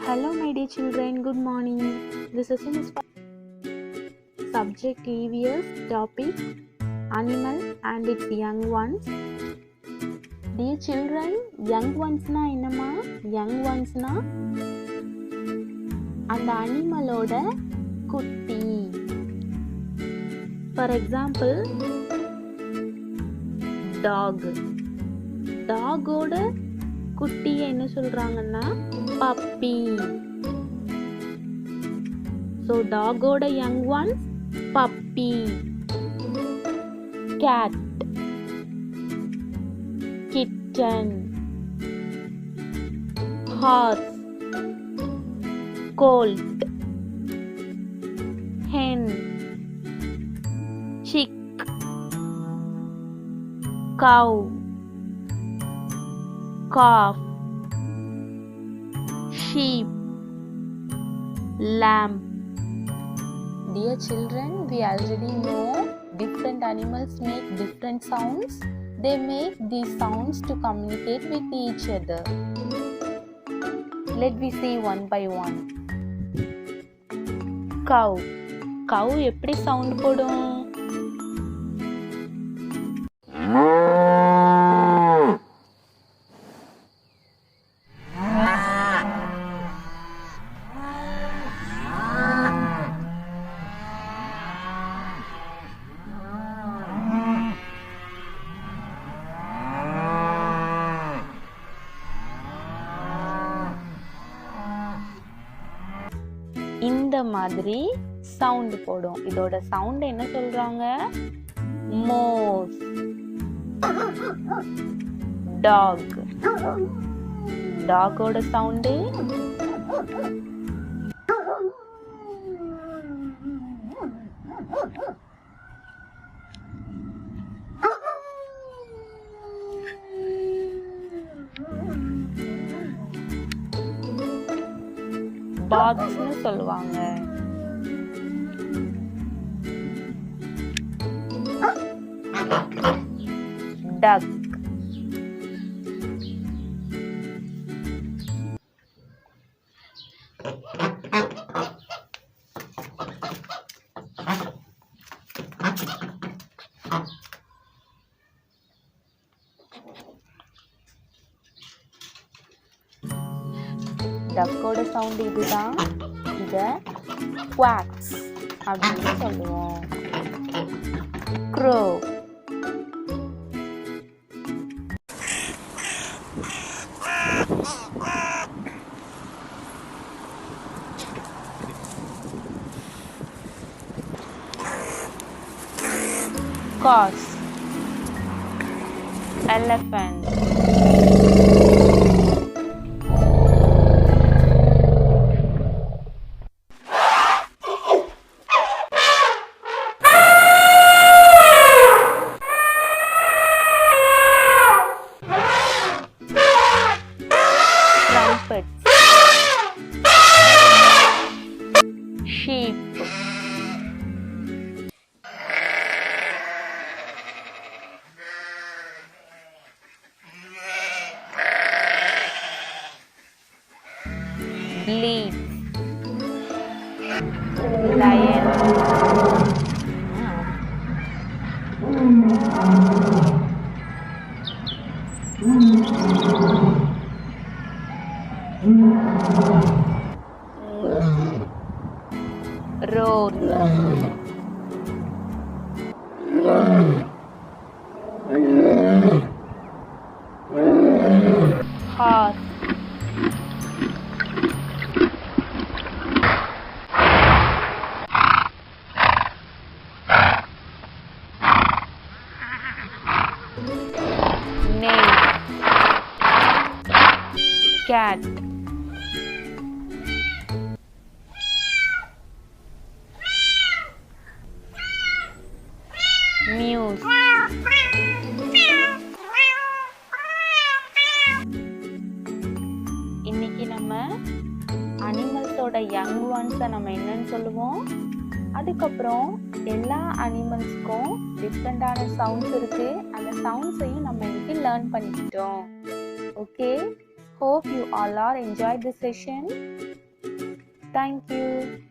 Hello, my dear children. Good morning. This is Miss Subject EVS topic Animal and its young ones. Dear children, young ones na என்னமா? Young ones na அந்த அனிமலோட குட்டி. For example, dog. டாகோட குட்டியை என்ன சொல்றாங்கன்னா puppy. So டாகோட young ones puppy. Cat, kitten. Horse, colt. Hen, chick. Cow, calf. Sheep, lamb. Dear children, we already know different animals make different sounds. They make these sounds to communicate with each other. Let me see one by one. Cow. Cow எப்படி sound போடும்? இந்த மாதிரி sound போடும். இதோட sound என்ன சொல்றாங்க? மோஸ். Talk. டாகோட sound பாக்ஸ்னு சொல்லுவாங்க. டக். டக்கோட சவுண்ட் இதுதான். இத குவாக்ஸ் அப்படின்னு சொல்லுவோம். Crow. Cows. Elephant. Sheep. Bleed. Lion. Roar. Horse. Nail. Cat. Muse. இன்னைக்கு நம்ம அனிமல்ஸோட யங் ஒன்ஸை நம்ம என்னன்னு சொல்லுவோம். அதுக்கப்புறம் எல்லா அனிமல்ஸ்க்கும் டிஃப்ரெண்டான சவுண்ட்ஸ் இருக்கு. அந்த சவுண்ட்ஸையும் நம்ம இன்னைக்கு லேர்ன் பண்ணிக்கிட்டோம். Okay, Hope you all are enjoyed the session. Thank you.